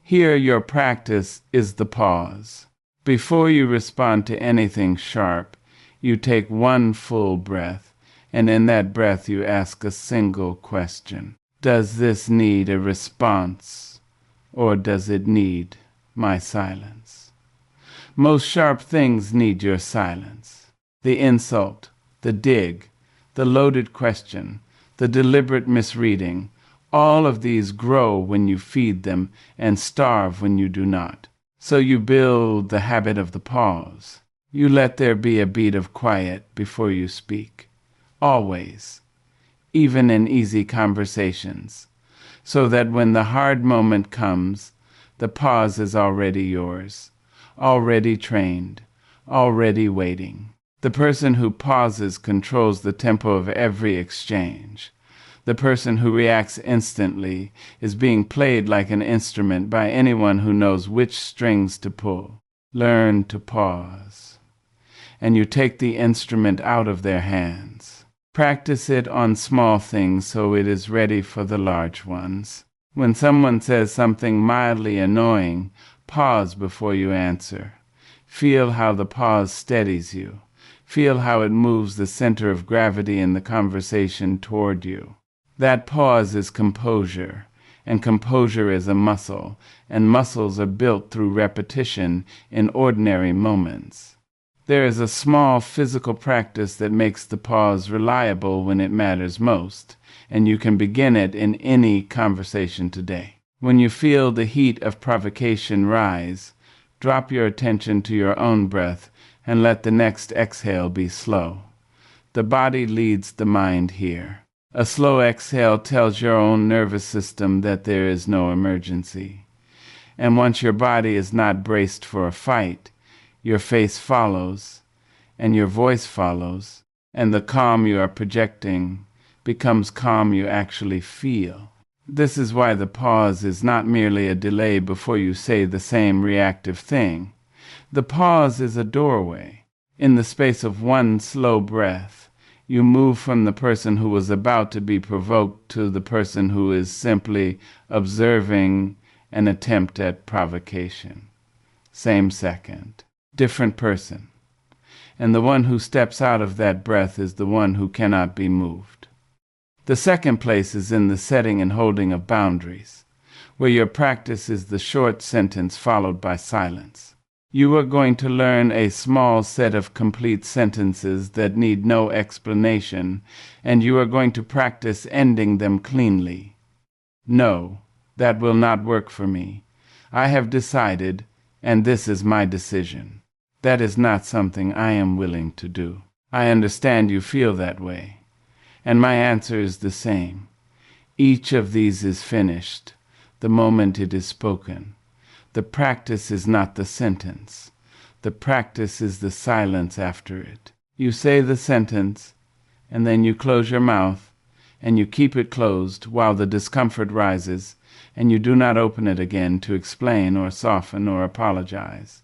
Here your practice is the pause. Before you respond to anything sharp, you take 1 full breath, and in that breath you ask a single question. Does this need a response, or does it need my silence? Most sharp things need your silence. The insult, the dig, the loaded question, the deliberate misreading, all of these grow when you feed them and starve when you do not. So you build the habit of the pause. You let there be a beat of quiet before you speak. Always, even in easy conversations, so that when the hard moment comes, the pause is already yours, already trained, already waiting. The person who pauses controls the tempo of every exchange. The person who reacts instantly is being played like an instrument by anyone who knows which strings to pull. Learn to pause, and you take the instrument out of their hands. Practice it on small things so it is ready for the large ones. When someone says something mildly annoying, pause before you answer. Feel how the pause steadies you. Feel how it moves the center of gravity in the conversation toward you. That pause is composure, and composure is a muscle, and muscles are built through repetition in ordinary moments. There is a small physical practice that makes the pause reliable when it matters most, and you can begin it in any conversation today. When you feel the heat of provocation rise, drop your attention to your own breath and let the next exhale be slow. The body leads the mind here. A slow exhale tells your own nervous system that there is no emergency. And once your body is not braced for a fight, your face follows, and your voice follows, and the calm you are projecting becomes calm you actually feel. This is why the pause is not merely a delay before you say the same reactive thing. The pause is a doorway. In the space of 1 slow breath, you move from the person who was about to be provoked to the person who is simply observing an attempt at provocation. Same second. Different person. And the one who steps out of that breath is the one who cannot be moved. The second place is in the setting and holding of boundaries. where your practice is the short sentence followed by silence. You are going to learn a small set of complete sentences that need no explanation, and you are going to practice ending them cleanly. No, that will not work for me. I have decided, and this is my decision. That is not something I am willing to do. I understand you feel that way, and my answer is the same. Each of these is finished the moment it is spoken. The practice is not the sentence. The practice is the silence after it. You say the sentence, and then you close your mouth, and you keep it closed while the discomfort rises, and you do not open it again to explain or soften or apologize.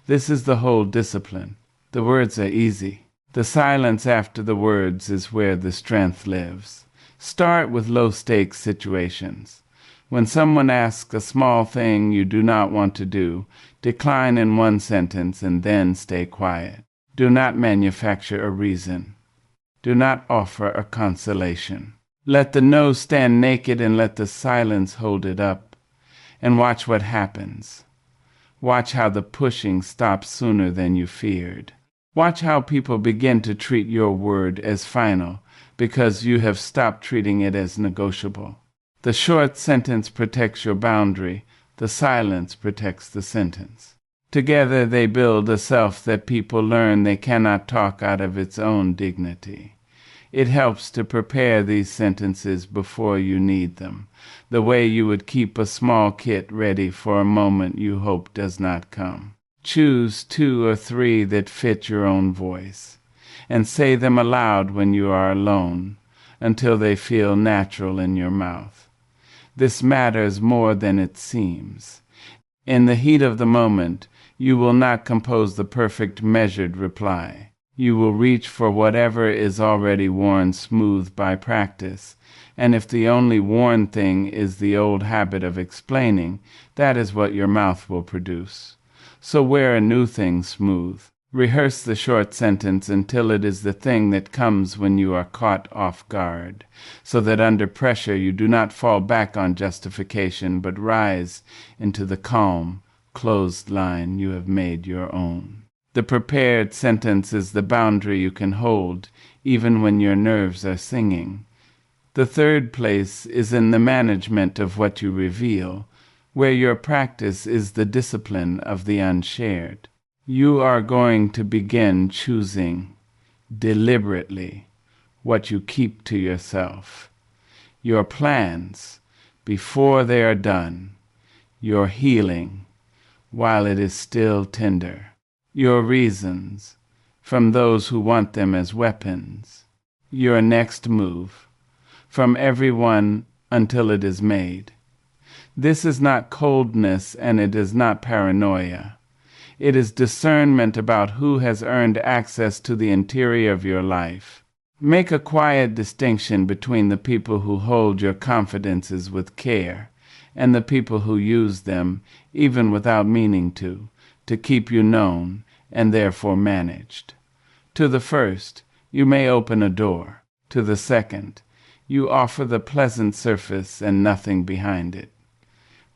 This is the whole discipline. The words are easy. The silence after the words is where the strength lives. Start with low-stakes situations. When someone asks a small thing you do not want to do, decline in one sentence and then stay quiet. Do not manufacture a reason. Do not offer a consolation. Let the no stand naked and let the silence hold it up. And watch what happens. Watch how the pushing stops sooner than you feared. Watch how people begin to treat your word as final because you have stopped treating it as negotiable. The short sentence protects your boundary. The silence protects the sentence. Together they build a self that people learn they cannot talk out of its own dignity. It helps to prepare these sentences before you need them, the way you would keep a small kit ready for a moment you hope does not come. Choose 2 or 3 that fit your own voice, and say them aloud when you are alone, until they feel natural in your mouth. This matters more than it seems. In the heat of the moment, you will not compose the perfect measured reply. You will reach for whatever is already worn smooth by practice, and if the only worn thing is the old habit of explaining, that is what your mouth will produce. So wear a new thing smooth. Rehearse the short sentence until it is the thing that comes when you are caught off guard, so that under pressure you do not fall back on justification, but rise into the calm, closed line you have made your own. The prepared sentence is the boundary you can hold, even when your nerves are singing. The third place is in the management of what you reveal, where your practice is the discipline of the unshared. You are going to begin choosing deliberately what you keep to yourself. Your plans before they are done. Your healing while it is still tender. Your reasons from those who want them as weapons. Your next move from everyone until it is made. This is not coldness and it is not paranoia. It is discernment about who has earned access to the interior of your life. Make a quiet distinction between the people who hold your confidences with care and the people who use them, even without meaning to keep you known and therefore managed. To the first, you may open a door. To the second, you offer the pleasant surface and nothing behind it.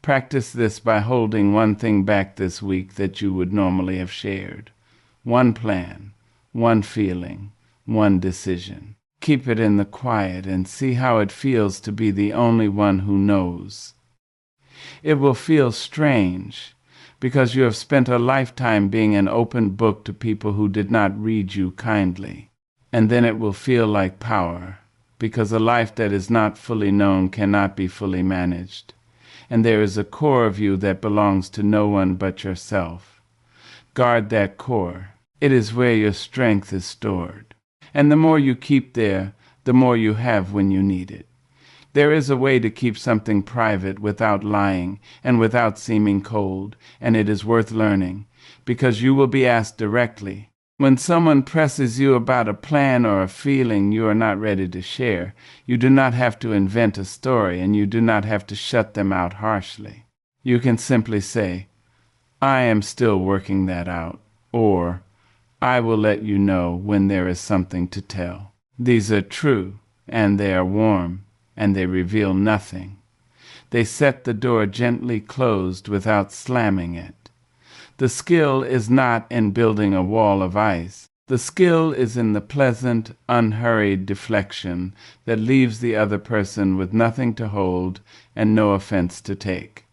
Practice this by holding one thing back this week that you would normally have shared. One plan, one feeling, one decision. Keep it in the quiet and see how it feels to be the only one who knows. It will feel strange because you have spent a lifetime being an open book to people who did not read you kindly. And then it will feel like power because a life that is not fully known cannot be fully managed. And there is a core of you that belongs to no one but yourself. Guard that core. It is where your strength is stored. And the more you keep there, the more you have when you need it. There is a way to keep something private without lying and without seeming cold, and it is worth learning, because you will be asked directly. When someone presses you about a plan or a feeling you are not ready to share, you do not have to invent a story and you do not have to shut them out harshly. You can simply say, I am still working that out, or I will let you know when there is something to tell. These are true, and they are warm, and they reveal nothing. They set the door gently closed without slamming it. The skill is not in building a wall of ice. The skill is in the pleasant, unhurried deflection that leaves the other person with nothing to hold and no offense to take.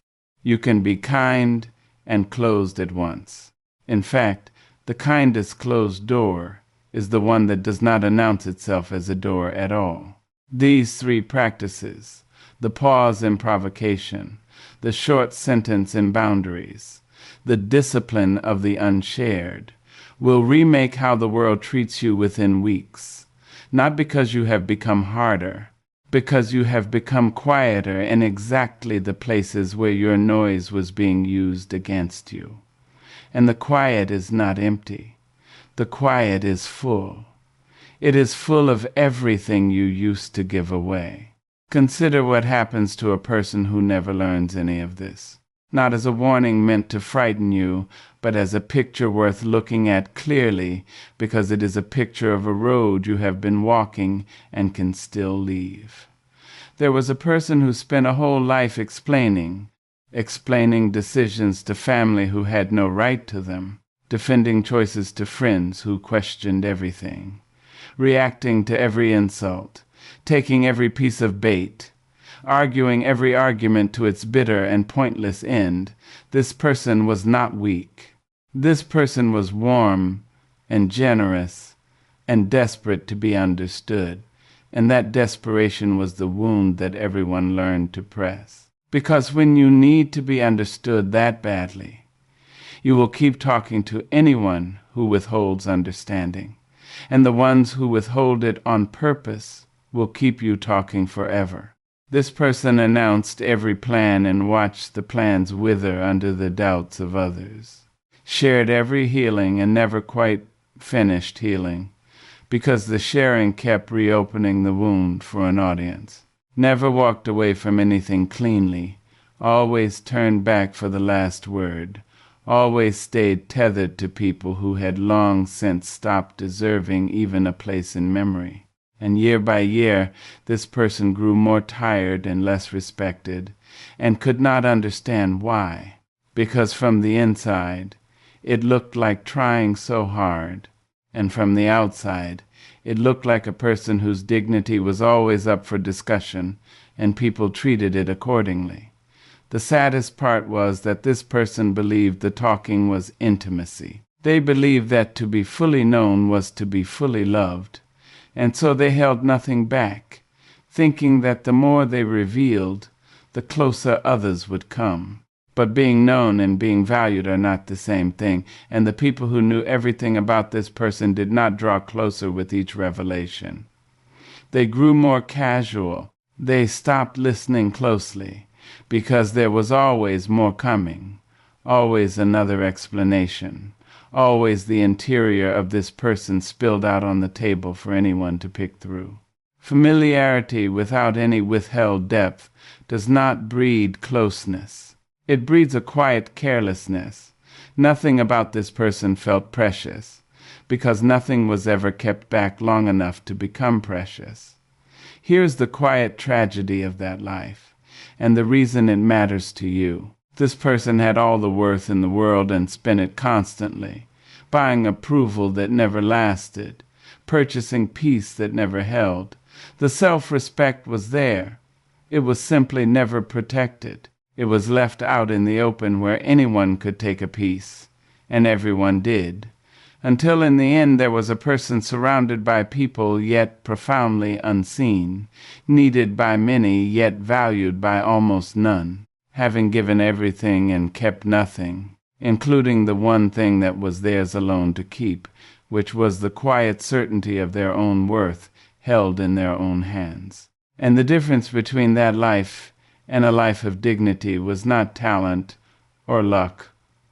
You can be kind and closed at once. In fact, the kindest closed door is the one that does not announce itself as a door at all. These three practices, the pause in provocation, the short sentence in boundaries, the discipline of the unshared, will remake how the world treats you within weeks, not because you have become harder, because you have become quieter in exactly the places where your noise was being used against you. And the quiet is not empty. The quiet is full. It is full of everything you used to give away. Consider what happens to a person who never learns any of this. Not as a warning meant to frighten you, but as a picture worth looking at clearly, because it is a picture of a road you have been walking and can still leave. There was a person who spent a whole life explaining decisions to family who had no right to them, defending choices to friends who questioned everything, reacting to every insult, taking every piece of bait, arguing every argument to its bitter and pointless end. This person was not weak. This person was warm and generous and desperate to be understood, and that desperation was the wound that everyone learned to press. Because when you need to be understood that badly, you will keep talking to anyone who withholds understanding, and the ones who withhold it on purpose will keep you talking forever. This person announced every plan and watched the plans wither under the doubts of others, shared every healing and never quite finished healing, because the sharing kept reopening the wound for an audience. Never walked away from anything cleanly, always turned back for the last word, always stayed tethered to people who had long since stopped deserving even a place in memory. And year by year, this person grew more tired and less respected, and could not understand why, because from the inside, it looked like trying so hard, and from the outside, it looked like a person whose dignity was always up for discussion, and people treated it accordingly. The saddest part was that this person believed the talking was intimacy. They believed that to be fully known was to be fully loved, and so they held nothing back, thinking that the more they revealed, the closer others would come. But being known and being valued are not the same thing, and the people who knew everything about this person did not draw closer with each revelation. They grew more casual. They stopped listening closely, because there was always more coming, always another explanation, always the interior of this person spilled out on the table for anyone to pick through. Familiarity without any withheld depth does not breed closeness. It breeds a quiet carelessness. Nothing about this person felt precious, because nothing was ever kept back long enough to become precious. Here's the quiet tragedy of that life, and the reason it matters to you. This person had all the worth in the world and spent it constantly, buying approval that never lasted, purchasing peace that never held. The self-respect was there. It was simply never protected. It was left out in the open where anyone could take a piece, and everyone did, until in the end there was a person surrounded by people yet profoundly unseen, needed by many yet valued by almost none, having given everything and kept nothing, including the one thing that was theirs alone to keep, which was the quiet certainty of their own worth held in their own hands. And the difference between that life and a life of dignity was not talent or luck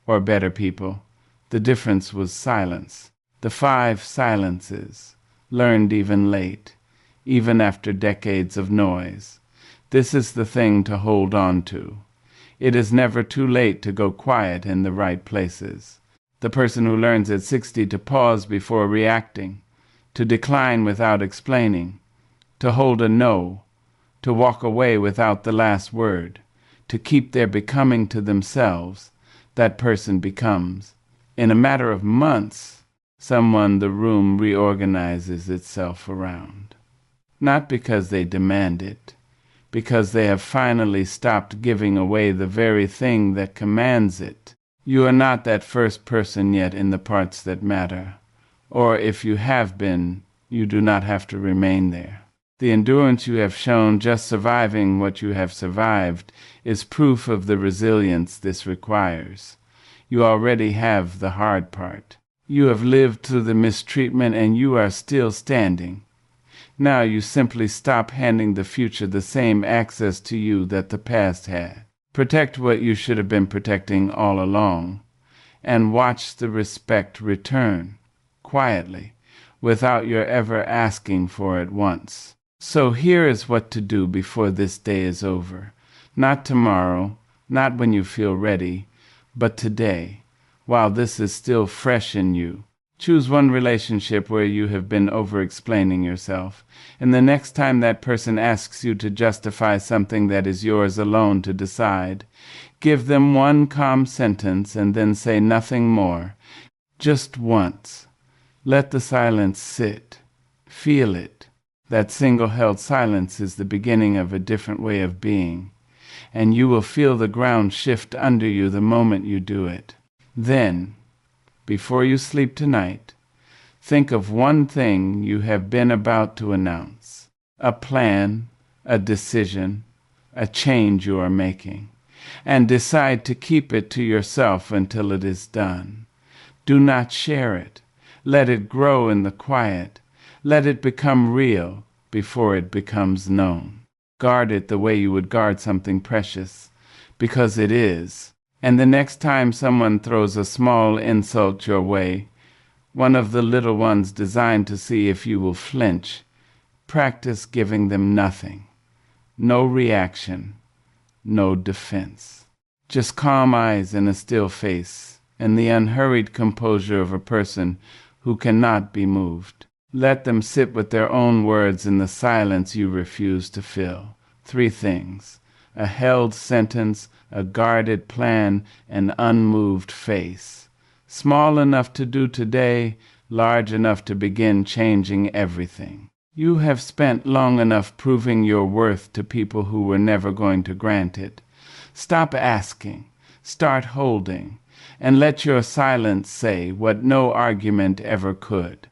or better people. The difference was silence. The 5 silences, learned even late, even after decades of noise. This is the thing to hold on to. It is never too late to go quiet in the right places. The person who learns at 60 to pause before reacting, to decline without explaining, to hold a no, to walk away without the last word, to keep their becoming to themselves, that person becomes. In a matter of months, someone the room reorganizes itself around. Not because they demand it, because they have finally stopped giving away the very thing that commands it. You are not that first person yet in the parts that matter, or if you have been, you do not have to remain there. The endurance you have shown just surviving what you have survived is proof of the resilience this requires. You already have the hard part. You have lived through the mistreatment and you are still standing. Now you simply stop handing the future the same access to you that the past had. Protect what you should have been protecting all along, and watch the respect return, quietly, without your ever asking for it once. So here is what to do before this day is over. Not tomorrow, not when you feel ready, but today, while this is still fresh in you. Choose one relationship where you have been over-explaining yourself, and the next time that person asks you to justify something that is yours alone to decide, give them one calm sentence and then say nothing more. Just once. Let the silence sit. Feel it. That single-held silence is the beginning of a different way of being, and you will feel the ground shift under you the moment you do it. Then, before you sleep tonight, think of one thing you have been about to announce, a plan, a decision, a change you are making, and decide to keep it to yourself until it is done. Do not share it. Let it grow in the quiet. Let it become real before it becomes known. Guard it the way you would guard something precious, because it is. And the next time someone throws a small insult your way, one of the little ones designed to see if you will flinch, practice giving them nothing. No reaction, no defense. Just calm eyes and a still face, and the unhurried composure of a person who cannot be moved. Let them sit with their own words in the silence you refuse to fill. 3 things: a held sentence, a guarded plan, an unmoved face. Small enough to do today, large enough to begin changing everything. You have spent long enough proving your worth to people who were never going to grant it. Stop asking, start holding, and let your silence say what no argument ever could.